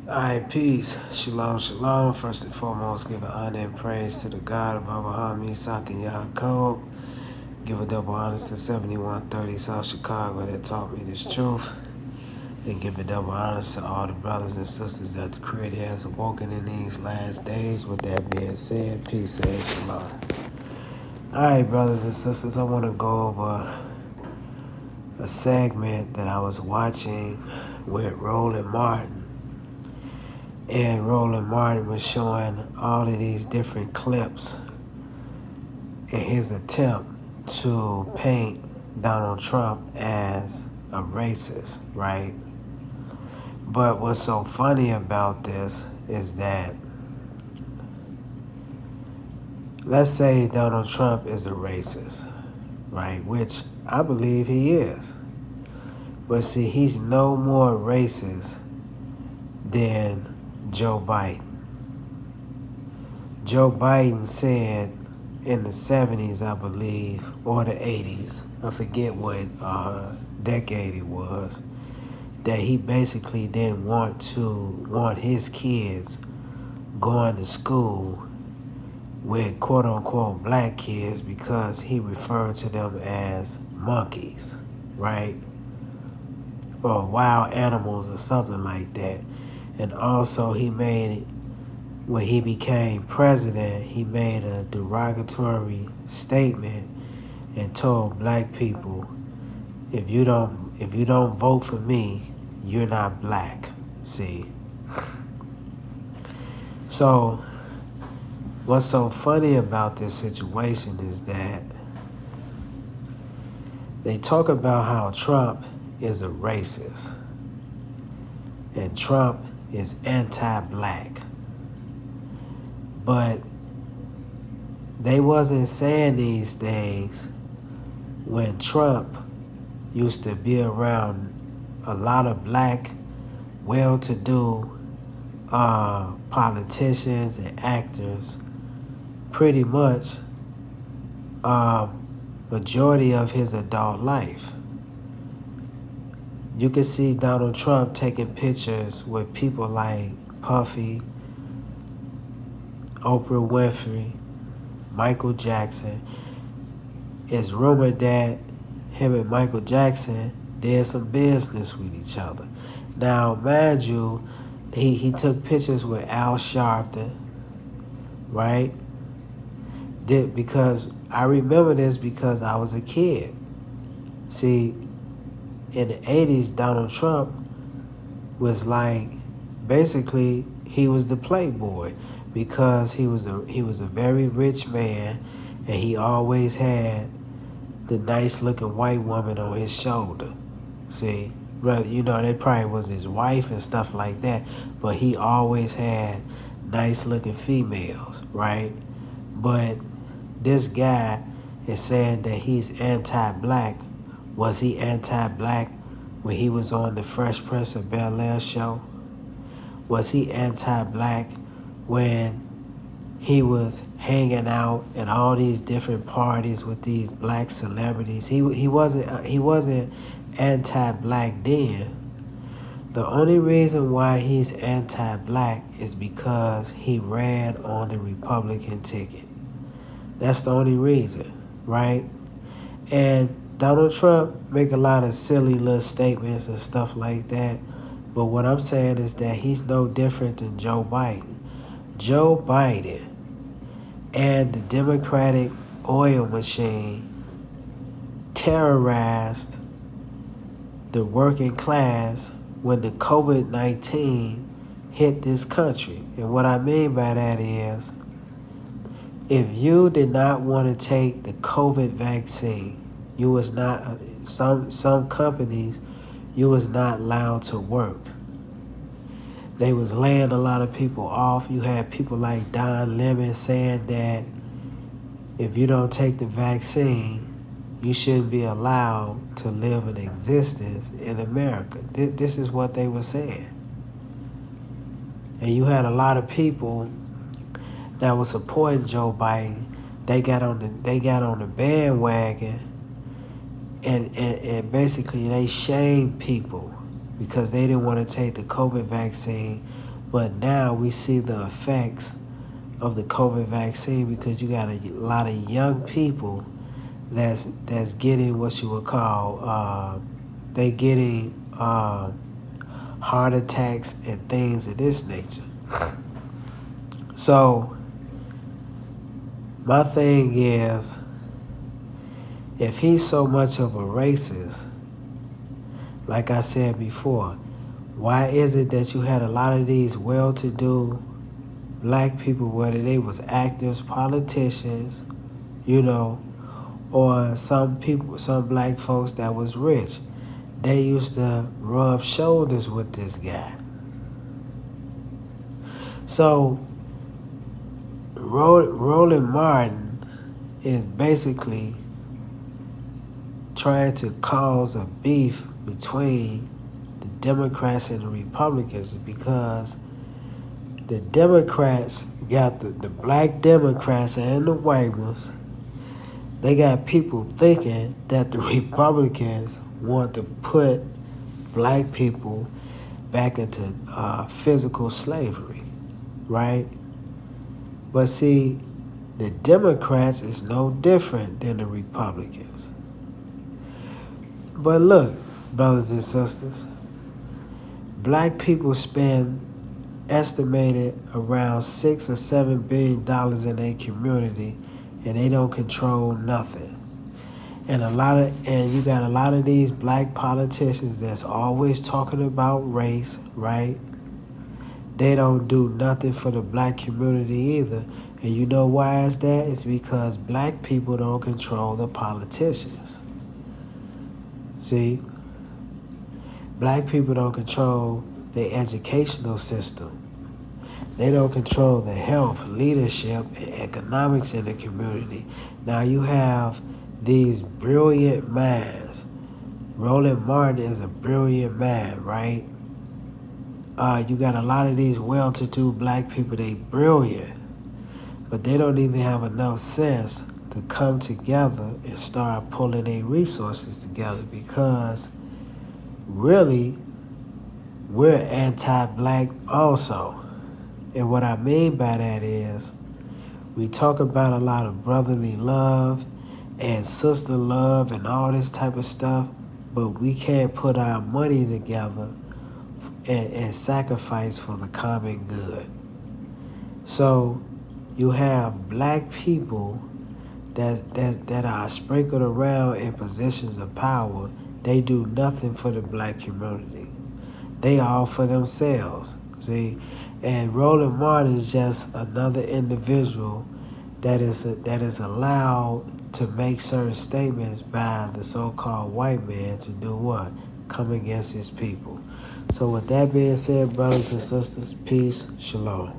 Alright, peace. Shalom, shalom. First and foremost, give an honor and praise to the God of Abraham, Isaac, and Yaakov. Give a double honors to 7130 South Chicago that taught me this truth. And give a double honors to all the brothers and sisters that the Creator has awoken in these last days. With that being said, peace and shalom. Alright, brothers and sisters, I want to go over a segment that I was watching with Roland Martin. And Roland Martin was showing all of these different clips in his attempt to paint Donald Trump as a racist, right? But what's so funny about this is that, let's say Donald Trump is a racist, right? Which I believe he is. But see, he's no more racist than Joe Biden. Joe Biden said in the 70s, I believe, or the 80s, I forget what decade it was, that he basically didn't want his kids going to school with quote-unquote black kids because he referred to them as monkeys, right? Or wild animals or something like that. And also when he became president, he made a derogatory statement and told black people, if you don't vote for me, you're not black. See? So what's so funny about this situation is that they talk about how Trump is a racist and Trump is anti-black. But they wasn't saying these things when Trump used to be around a lot of black, well-to-do politicians and actors pretty much majority of his adult life. You can see Donald Trump taking pictures with people like Puffy, Oprah Winfrey, Michael Jackson. It's rumored that him and Michael Jackson did some business with each other. Now, mind you, he took pictures with Al Sharpton, right? Because I remember this because I was a kid. See, in the 80s, Donald Trump was like, basically, he was the playboy because he was a very rich man, and he always had the nice-looking white woman on his shoulder. See, brother, that probably was his wife and stuff like that, but he always had nice-looking females, right? But this guy is saying that he's anti-black. Was he anti-black when he was on the Fresh Prince of Bel-Air show? Was he anti-black when he was hanging out at all these different parties with these black celebrities? He wasn't anti-black then. The only reason why he's anti-black is because he ran on the Republican ticket. That's the only reason, right? And Donald Trump make a lot of silly little statements and stuff like that. But what I'm saying is that he's no different than Joe Biden. Joe Biden and the Democratic oil machine terrorized the working class when the COVID-19 hit this country. And what I mean by that is, if you did not want to take the COVID vaccine, you was not, some companies, you was not allowed to work. They was laying a lot of people off. You had people like Don Lemon saying that if you don't take the vaccine, you shouldn't be allowed to live an existence in America. This is what they were saying. And you had a lot of people that was supporting Joe Biden. They got on the bandwagon and basically they shamed people because they didn't want to take the COVID vaccine But now we see the effects of the COVID vaccine because you got a lot of young people that's getting what you would call they getting heart attacks and things of this nature. So my thing is, if he's so much of a racist, like I said before, why is it that you had a lot of these well-to-do black people, whether they was actors, politicians, or some people, some black folks that was rich, they used to rub shoulders with this guy. So Roland Martin is basically trying to cause a beef between the Democrats and the Republicans because the Democrats got the black Democrats and the white ones. They got people thinking that the Republicans want to put black people back into physical slavery, right? But see, the Democrats is no different than the Republicans. But look, brothers and sisters, black people spend estimated around $6 or $7 billion in their community, and they don't control nothing. And you got a lot of these black politicians that's always talking about race, right? They don't do nothing for the black community either. And you know why is that? It's because black people don't control the politicians. See? Black people don't control the educational system. They don't control the health, leadership, and economics in the community. Now you have these brilliant minds. Roland Martin is a brilliant man, right? You got a lot of these well-to-do black people, they brilliant, but they don't even have enough sense to come together and start pulling their resources together because really, we're anti-black also. And what I mean by that is we talk about a lot of brotherly love and sister love and all this type of stuff, but we can't put our money together and sacrifice for the common good. So you have black people that are sprinkled around in positions of power. They do nothing for the black community. They all for themselves. See, and Roland Martin is just another individual that is allowed to make certain statements by the so-called white man to do what? Come against his people. So with that being said, brothers and sisters, peace, shalom.